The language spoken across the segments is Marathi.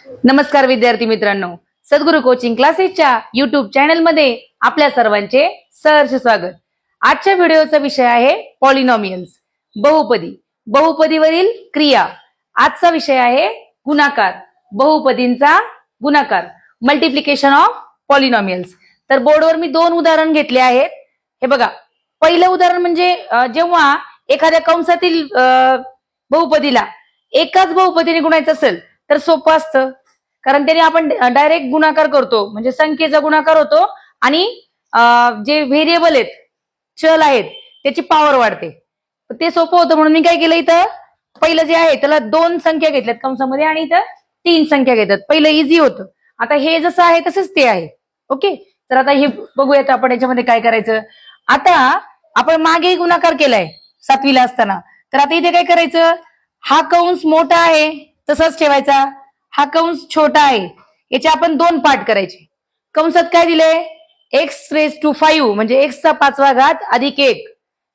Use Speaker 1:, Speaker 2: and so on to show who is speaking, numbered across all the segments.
Speaker 1: नमस्कार विद्यार्थी मित्रांनो, सद्गुरू कोचिंग क्लासेसच्या युट्यूब चॅनल मध्ये आपल्या सर्वांचे सहर्ष स्वागत। आजच्या व्हिडिओचा विषय आहे पॉलिनॉमियल्स, बहुपदी, बहुपदीवरील क्रिया। आजचा विषय आहे गुणाकार, बहुपदींचा गुणाकार, मल्टिप्लिकेशन ऑफ पॉलिनॉमियल्स। तर बोर्डवर मी दोन उदाहरण घेतले आहेत। हे बघा, पहिलं उदाहरण म्हणजे जेव्हा एखाद्या कंसातील बहुपदीला एकाच बहुपदीने गुणायचं असेल तर सोपं असतं, कारण त्याने आपण डायरेक्ट गुणाकार करतो, म्हणजे संख्येचा गुणाकार होतो आणि जे व्हेरिएबल आहेत, चल आहेत, त्याची पॉवर वाढते, ते सोपं होतं। म्हणून मी काय केलं, इथं पहिलं जे आहे त्याला दोन संख्या घेतल्यात कंसामध्ये आणि इथं तीन संख्या घेतात। पहिलं इझी होतं, आता हे जसं आहे तसंच ते आहे। ओके, तर आता हे बघूयात आपण याच्यामध्ये काय करायचं। आता आपण मागे गुणाकार केलाय 7वीला असताना, तर आता इथे काय करायचं, हा कंस मोठा आहे तसाच ठेवायचा, हा कंस छोटा आहे, याचे आपण दोन पार्ट करायचे। कंसात काय दिले, x⁵ म्हणजे x चा 5वा घात अधिक 1,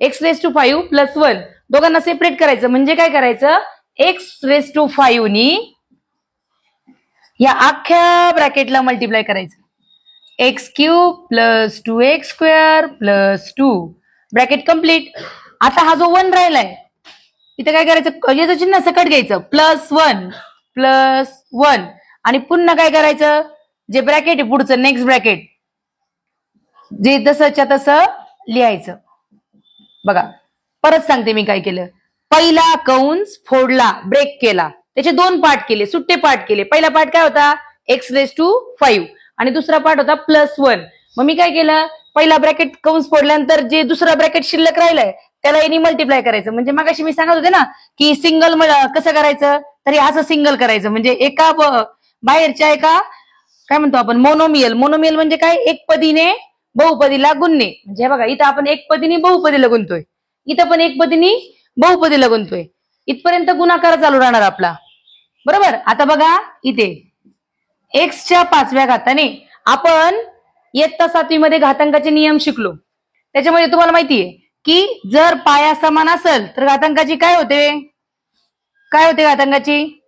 Speaker 1: x⁵ प्लस 1, दोघांना सेपरेट करायचं। म्हणजे काय करायचं, x⁵ नी या अख्ख्या ब्रॅकेटला मल्टिप्लाय करायचं, x³ plus 2x² plus 2, bracket complete. आता हा जो 1 राहिलाय, इथे काय करायचं, याचं चिन्ह सकट घ्यायचं, +1 +1, आणि पुन्हा काय करायचं, जे ब्रॅकेट आहे पुढचं नेक्स्ट ब्रॅकेट, जे जसंच्या तसं लिहायचं। बघा, परत सांगते मी काय केलं। पहिला कंस फोडला, ब्रेक केला, त्याचे दोन पार्ट केले, सुट्टे पार्ट केले। पहिला पार्ट काय होता, x⁵ आणि दुसरा पार्ट होता +1। मग मी काय केलं, पहिला ब्रॅकेट कंस फोडल्यानंतर जे दुसरा ब्रॅकेट शिल्लक राहिलाय त्याला याने मल्टिप्लाय करायचं। म्हणजे मगाशी मी सांगत होते ना की सिंगल कसं करायचं, तरी असं सिंगल करायचं, म्हणजे एका बाहेरच्या एका काय म्हणतो आपण मोनोमियल। मोनोमियल म्हणजे काय, एक पदीने बहुपदीला गुणणे। म्हणजे बघा, इथं आपण एक पदीने बहुपदीला गुणतोय, इथं पण एक पदीने बहुपदीला गुणतोय, इथपर्यंत गुणाकार चालू राहणार आपला, बरोबर। आता बघा, इथे x च्या 5व्या घाताने आपण इयत्ता 7वी मध्ये घातांकाचे नियम शिकलो। त्याच्यामध्ये तुम्हाला माहितीये की जर पाया समान असेल तर घातांकाची काय होते, घातांकाची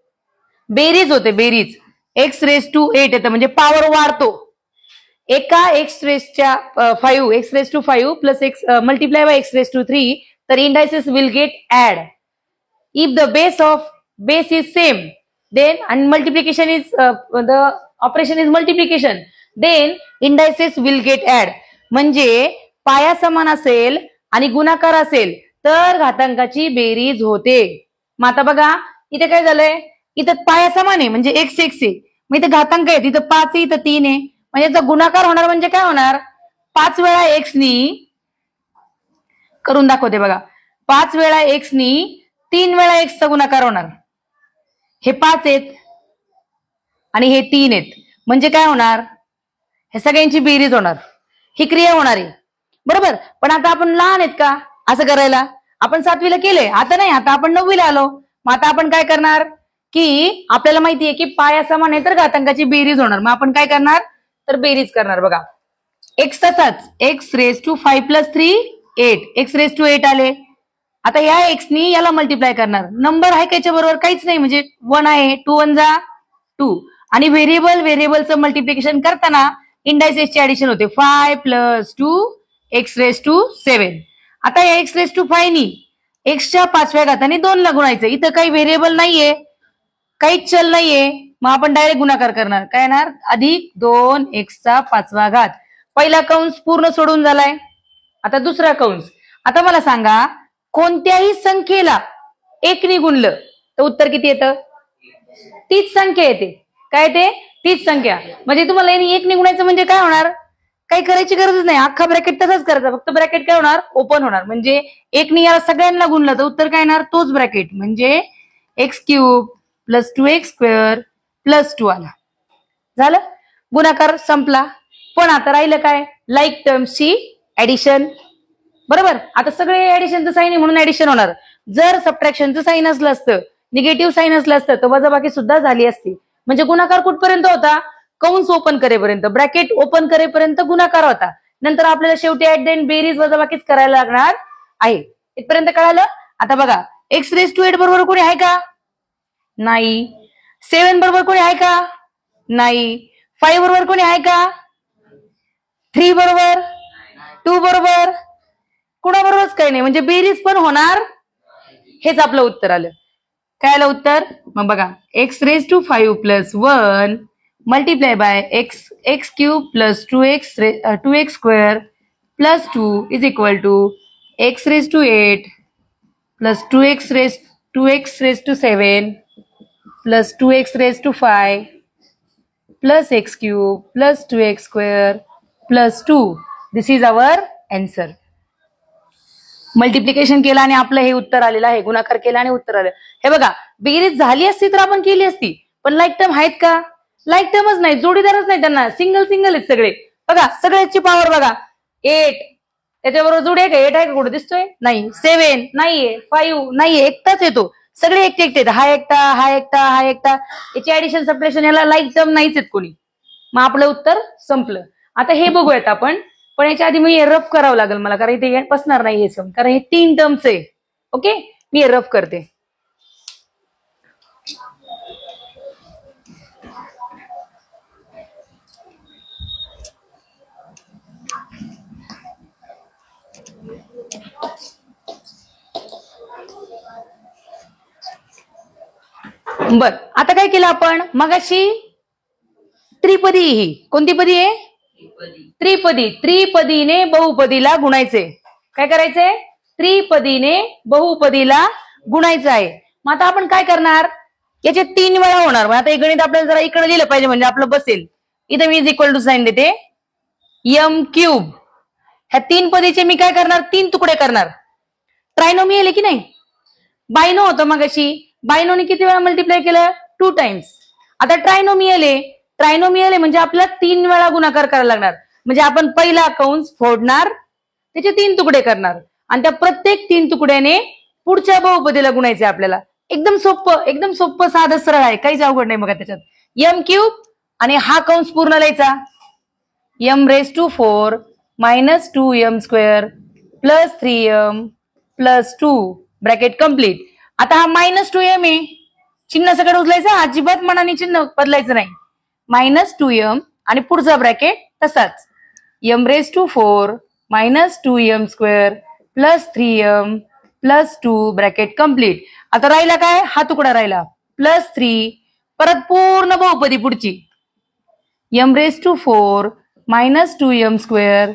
Speaker 1: बेरीज होते, बेरीज। x⁵ येतं म्हणजे पॉवर वाढतो, एका x⁵ plus x multiply by x⁵, तर indices will get add if the base is same, then and multiplication is the operation is multiplication, then indices will get add। म्हणजे पाया समान असेल आणि गुणाकार असेल तर घातांकाची बेरीज होते। मग आता बघा, इथे काय झालंय, इथं पाया समान आहे म्हणजे x आहे, मग इथं घातांक आहे, इथं 5 आहे, इथं 3 आहे, म्हणजे याचा गुणाकार होणार म्हणजे काय होणार, 5 वेळा x नी करून दाखवते बघा, 5 वेळा x नी 3 वेळा x चा गुणाकार होणार। हे 5 आहेत आणि हे 3 आहेत, म्हणजे काय होणार, हे सगळ्यांची बेरीज होणार, ही क्रिया होणार आहे, बरोबर। पण आता आपण लहान आहेत का असं करायला, आपण 7वीला केले, आता नाही, आता आपण 9वीला आलो। मग आता आपण काय करणार की आपल्याला माहितीये की पाया समान आहे तर घातांकाची बेरीज होणार, मग आपण काय करणार, तर बेरीज करणार। बघा, x तसाच, x⁵ प्लस 3 8, x⁵ आले। आता या x नी याला मल्टिप्लाय करणार, नंबर आहे त्याच्या बरोबर काहीच नाही, म्हणजे 1 आहे, 2 1 जा 2, आणि व्हेरिएबलचं मल्टिप्लिकेशन करताना इंडायसेसची ऍडिशन होते, 5 + 2 x⁵7। आता या x⁵ नी x च्या 5व्या घाताने 2 ला गुणायचं, इथं काही व्हेरिएबल नाहीये, काहीच चल नाहीये, मग आपण डायरेक्ट गुणाकार करणार, काय येणार, अधिक 2x चा 5वा घात। पहिला कंस पूर्ण सोडून झालाय, आता दुसरा कंस। आता मला सांगा, कोणत्याही संख्येला 1 नी गुणलं तर उत्तर किती येतं, तीच संख्या येते, काय ते, तीच संख्या। म्हणजे तुम्हाला 1 नी गुणायचं म्हणजे काय होणार, काही करायची गरजच नाही, अख्खा ब्रॅकेट तसाच करायचा, फक्त ब्रॅकेट काय होणार, ओपन होणार। म्हणजे 1 नी याला सगळ्यांना गुणलं तर उत्तर काय येणार, तोच ब्रॅकेट, म्हणजे x³ प्लस 2x² प्लस 2 आला, झालं, गुणाकार संपला। पण आता राहिलं काय, लाईक टर्म्सची ऍडिशन, बरोबर। आता सगळे ऍडिशनचं साईन आहे म्हणून ऍडिशन होणार, जर सबट्रॅक्शनचं साईन असलं असतं, निगेटिव्ह साईन असलं असतं तर वजाबाकी सुद्धा झाली असती। म्हणजे गुणाकार कुठपर्यंत होता, कंस ओपन करेपर्यंत, ब्रॅकेट ओपन करेपर्यंत गुणाकार होता, नंतर आपल्याला शेवटी ऍट द एंड बेरीज वजाबाकीच करायला लागणार आहे। इथपर्यंत कळालं। आता बघा, x⁵ बरोबर कोणी आहे का, नाही, 7 बरोबर कोणी आहे का? नाही. 5 बरोबर कोणी आहे का? 3 बरोबर, 2 बरोबर, कुणाबरोबरच काही नाही, म्हणजे बेरीज पण होणार. हेच आपलं उत्तर आलं. काय आलं उत्तर? मग बघा, x⁵ plus 1 multiply by x cube plus 2x square plus 2 is equal to x⁸ plus 2x⁻7 plus 2x⁵ plus x cube plus 2x square plus 2. This is our answer. Multiplication केलं आणि आपलं हे उत्तर आलेलं आहे. गुणाकार केला आणि उत्तर आलं. हे बघा, बेरीज झाली असती तर आपण केली असती, पण लाईक टर्म आहेत का? लाईक टर्मच नाही, जोडीदारच नाही त्यांना, सिंगल सिंगल आहेत सगळे. बघा सगळ्याची पॉवर बघा. 8 त्याच्याबरोबर जोडी आहे का? 8 आहे का? कुठे दिसतोय? नाही. 7 नाहीये. 5 नाहीये. एकटाच येतो. सगळे एकटे एकटे आहेत. हा एकटा, हा एकटा, हा एकटा. याची ऍडिशन सबट्रॅक्शन याला लाईक टर्म नाहीच आहेत कोणी. मग आपलं उत्तर संपलं. आता हे बघूयात आपण, पण याच्या आधी मी रफ करावं लागेल मला, कारण इथे बसणार नाही हे सम, कारण हे 3 टर्म्स आहे. ओके, मी रफ करते. बर, आता काय केलं आपण? मगाशी त्रिपदी, ही कोणती पदी आहे? त्रिपदी. त्रिपदीने बहुपदीला गुणायचे. काय करायचंय? त्रिपदीने बहुपदीला गुणायचं आहे. मग आता आपण काय करणार? याचे 3 वेळा होणार. मग आता हे गणित आपल्याला जरा इकडे लिहिलं पाहिजे, म्हणजे आपलं बसेल. इथे मी इज इक्वल टू साइन देते. m cube. ह्या 3 पदीचे मी काय करणार? 3 तुकडे करणार. ट्रायनोमियल आहे की नाही? बायनो होतं मगाशी. बायनोने किती वेळा मल्टिप्लाय केलं? 2 टाइम्स. आता ट्रायनोमियल आहे. ट्रायनोमियल आहे म्हणजे आपल्याला 3 वेळा गुणाकार करायला लागणार. म्हणजे आपण पहिला कंस फोडणार, त्याचे 3 तुकडे करणार, आणि त्या प्रत्येक 3 तुकड्याने पुढच्या बहुपदीला गुणायचे आपल्याला. एकदम सोपं साधं सरळ आहे, काहीच अवघड नाही बघा त्याच्यात. m क्यूब आणि हा कंस पूर्ण लिहायचा. m⁴ minus 2m square plus 3m plus 2 bracket complete. आता हा मायनस 2m आहे, चिन्ह सगळं उचलायचं, अजिबात मनाने चिन्ह बदलायचं नाही. मायनस 2m आणि पुढचा ब्रॅकेट तसाच. m⁴ minus 2m square plus 3m plus 2 bracket complete. आता राहिला काय? हा तुकडा राहिला. प्लस 3 परत पूर्ण बहुपदी पुढची. m⁴ minus 2m square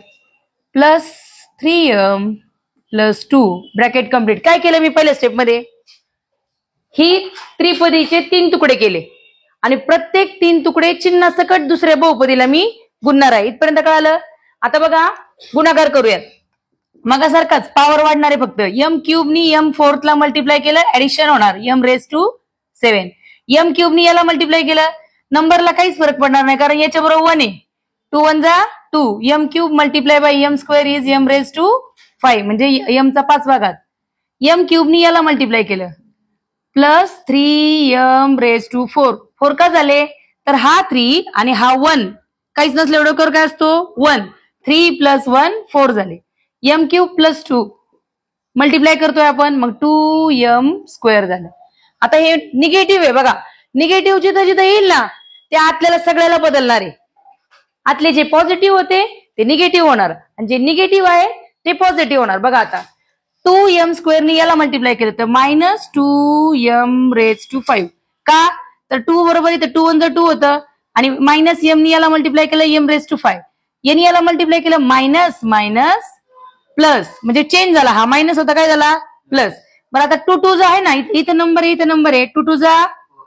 Speaker 1: plus 3m plus 2 bracket complete. काय केलं मी पहिल्या स्टेप मध्ये? ही त्रिपदीचे 3 तुकडे केले आणि प्रत्येक 3 तुकडे चिन्ह सकट दुसऱ्या बहुपदीला मी गुणणार आहे. इथपर्यंत कळालं? आता बघा गुणाकार करूयात. मगासारखाच पॉवर वाढणार आहे, फक्त m क्यूबनी m⁴ ला मल्टिप्लाय केलं, ऍडिशन होणार m⁻7. m क्यूबनी याला मल्टिप्लाय केलं, नंबरला काहीच फरक पडणार नाही, कारण याच्या बरोबर 1 आहे. 2 1 जा 2. m cube multiply by m square is m⁵, म्हणजे m चा 5वा घात. m क्यूबनी याला मल्टिप्लाय केलं, प्लस 3m⁴. 4 का झाले? तर हा 3 आणि हा 1 काहीच नसलं एवढं कर काय असतो? 1. 3 प्लस 1 4 झाले. m क्यूब प्लस 2 मल्टिप्लाय करतोय आपण, मग 2m स्क्वेअर झालं. आता हे निगेटिव्ह आहे बघा, निगेटिव्ह जिथं जिथं येईल ना ते आतल्याला सगळ्याला बदलणार आहे. आतले जे पॉझिटिव्ह होते ते निगेटिव्ह होणार, आणि जे निगेटिव्ह आहे ते पॉझिटिव्ह होणार. बघा आता 2m स्क्वेअरनी याला मल्टिप्लाय केलं तर मायनस 2m⁵. का? तर 2 बरोबर इथं 2 1 2 होतं, आणि मायनस m नी याला मल्टिप्लाय केलं m⁵. याने याला मल्टिप्लाय केलं मायनस मायनस प्लस, म्हणजे चेंज झाला. हा मायनस होता, काय झाला? प्लस. बरं आता 2 2 जा आहे ना, इथं नंबर आहे, इथं नंबर आहे. 2 2 जा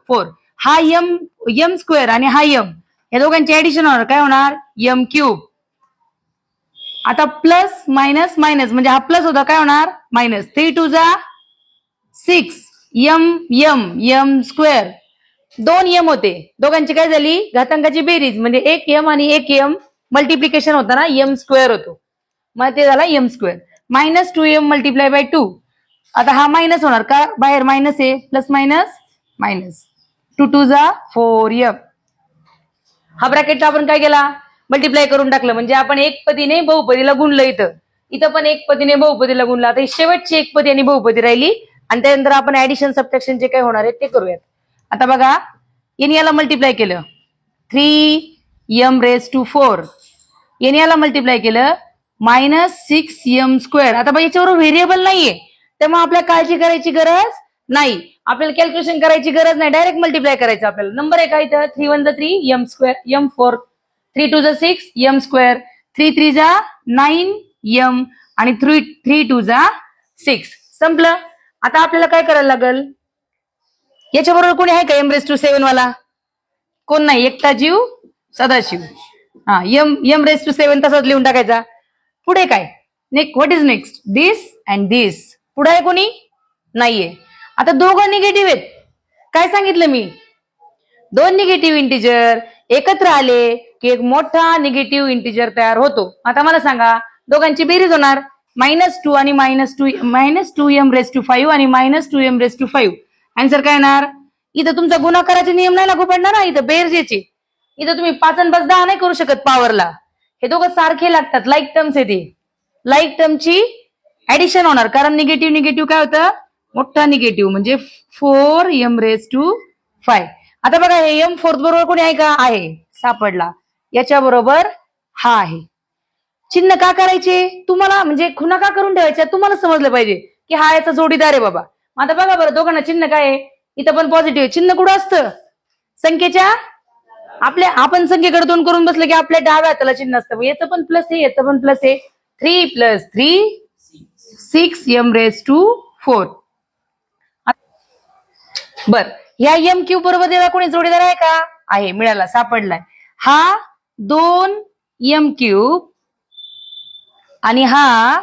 Speaker 1: 4. हा m स्क्वेअर आणि हा m या दोघांचे ऍडिशन होणार, काय होणार? m cube. आता प्लस मायनस मायनस, म्हणजे हा प्लस होता, काय होणार? मायनस. 3 2 जा 6. m square. 2 m होते, दोघांची काय झाली? घातांकाची बेरीज, म्हणजे 1 m आणि 1 m मल्टिप्लिकेशन होता ना, m स्क्वेअर होतो, मग ते झाला m square. Minus 2m multiply by 2. आता हा मायनस होणार, का? बाहेर मायनस आहे, प्लस मायनस मायनस. 2 2 जा 4m. हा ब्रॅकेट आपण काय केला? मल्टिप्लाय करून टाकलं, म्हणजे आपण एक पदीने बहुपदीला गुणलं. इथं पण एक पदीने बहुपदीला गुणलं. आता ही शेवटची एक पदी आणि बहुपदी राहिली, आणि त्यानंतर आपण ऍडिशन सबट्रॅक्शन जे काय होणार आहे ते करूयात. आता बघा याने याला मल्टिप्लाय केलं 3m⁴. याने याला मल्टिप्लाय केलं -6m². आता बघा याच्यावर व्हेरिएबल नाहीये, त्यामुळे आपल्याला काळजी करायची गरज नाही, आपल्याला कॅल्क्युलेशन करायची गरज नाही, डायरेक्ट मल्टिप्लाय करायचं आपल्याला. नंबर आहे काय इथं 3 1 3 m², m4, 3 2 6 m², 3 3 9m आणि 3 2 6. संपलं. आता आपल्याला काय करायला लागल, याच्याबरोबर कोणी आहे का m⁻⁷ वाला? कोण नाही, एकटा जीव सदाशिव. हा m⁻⁷ तसाच लिहून टाकायचा. पुढे काय what is next, this and this. पुढे आहे कोणी? नाहीये. आता दोघं निगेटिव्ह आहेत. काय सांगितलं मी, दोन निगेटिव्ह इंटिजर एकत्र आले की एक मोठा निगेटिव्ह इंटिजर तयार होतो. आता मला सांगा, दोघांची बेरीज होणार -2 आणि -2m⁵ आणि -2m⁵. आन्सर काय येणार? इथं तुमचा गुणाकाराचे नियम नाही लागू पडणार ना, इथं बेरजेचे. इथं तुम्ही 5 आणि 10 नाही करू शकत पॉवरला, हे दोघं सारखे लागतात, लाईक टर्म्स येते. लाईक टर्मची ऍडिशन होणार, कारण निगेटिव्ह निगेटिव्ह काय होतं, मोठा निगेटिव्ह म्हणजे 4m⁵. आता बघा हे m4 बरोबर कोणी आहे का? आहे, सापडला. याच्या बरोबर हा आहे. चिन्ह का करायचे तुम्हाला, म्हणजे खुणा का करून ठेवायच्या तुम्हाला समजलं पाहिजे की हा याचा जोडीदार आहे बाबा. आता बघा बरं, दोघांना चिन्ह काय आहे, इथं पण पॉझिटिव्ह. चिन्ह कुठं असतं? संख्येच्या आपल्या, आपण संख्येकडे तोंड करून बसलं की आपल्या डाव्या हाताला चिन्ह असतं. याचं पण प्लस आहे, याचं पण प्लस आहे. 3 + 3 6m⁴. बर, ह्या m³ बरोबर त्याला कोणी जोडीदार आहे का? आहे, मिळाला, सापडलाय. हा 2m³ आणि हा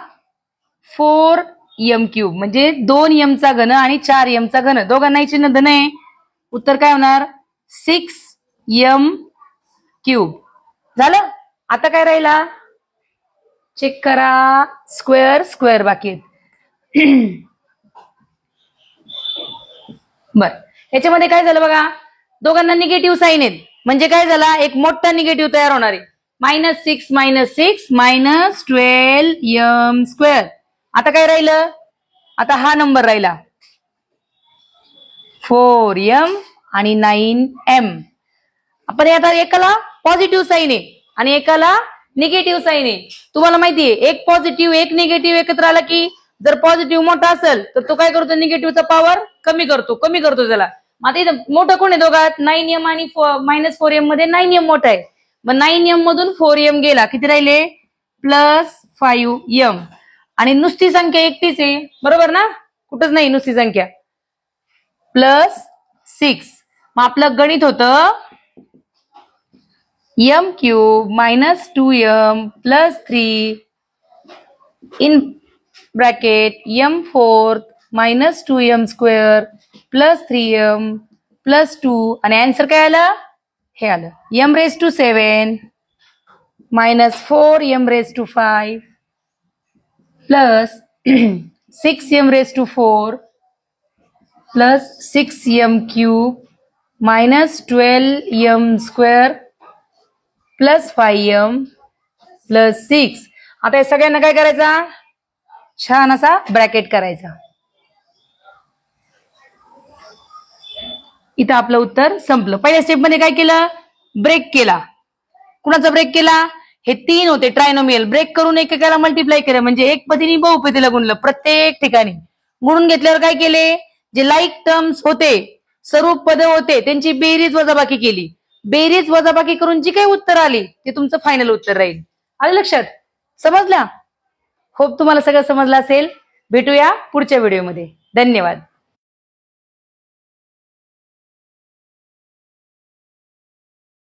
Speaker 1: 4m³ म्हणजे 2m चा घन आणि 4m चा घन. दोघांनाही चिन्ह धन आहे. उत्तर काय होणार? 6m³ झालं. आता काय राहिला, चेक करा. स्क्वेअर स्क्वेअर बाकी आहेत. बर, याच्यामध्ये काय झालं बघा, दोघांना निगेटिव्ह साईन आहेत, म्हणजे काय झाला, एक मोठा निगेटिव्ह तयार होणार आहे. -6 -6 -12m². आता काय राहिलं, आता हा नंबर राहिला 4m आणि 9m. आपण आता एकाला पॉझिटिव्ह साईन आहे आणि एकाला निगेटिव्ह साईन आहे. तुम्हाला माहितीये, एक पॉझिटिव्ह एक निगेटिव्ह एकत्र आला की जर पॉझिटिव्ह मोठा असेल तर तो काय करतो, निगेटिव्हचा पॉवर कमी करतो त्याला. आता इथं मोठं कोण आहे दोघात? 9m आणि -4m मध्ये 9m मोठा आहे. मग 9m मधून 4m गेला, किती राहिले? +5m. आणि नुसती संख्या एकटीच आहे, बरोबर ना? कुठंच नाही नुसती संख्या. +6. मग आपलं गणित होतं m³ -2m +3 in bracket m⁴ -2m² +3m +2. आणि आन्सर काय आलं? हे आलं m⁻⁷ -4m⁵ +6m⁴ +6m³ -12m² +5m +6. आता हे सगळ्यांना काय करायचा, छान असा ब्रॅकेट करायचा. इथं आपलं उत्तर संपलं. पहिल्या स्टेप मध्ये काय केलं, ब्रेक केला. कुणाचा ब्रेक केला? हे 3 होते ट्रायनोमियल, ब्रेक करून एकेकाला मल्टिप्लाय केलं, म्हणजे एक पदीने बहुपदीला गुणलं प्रत्येक ठिकाणी. गुणून घेतल्यावर काय केले, जे लाईक टर्म्स होते, स्वरूप पद होते, त्यांची बेरीज वजाबाकी केली. बेरीज वजाबाकी करून जी काही उत्तर आली ते तुमचं फायनल उत्तर राहील. आलं लक्षात? समजला? होप तुम्हाला सगळं समजलं असेल. भेटूया पुढच्या व्हिडिओमध्ये. धन्यवाद.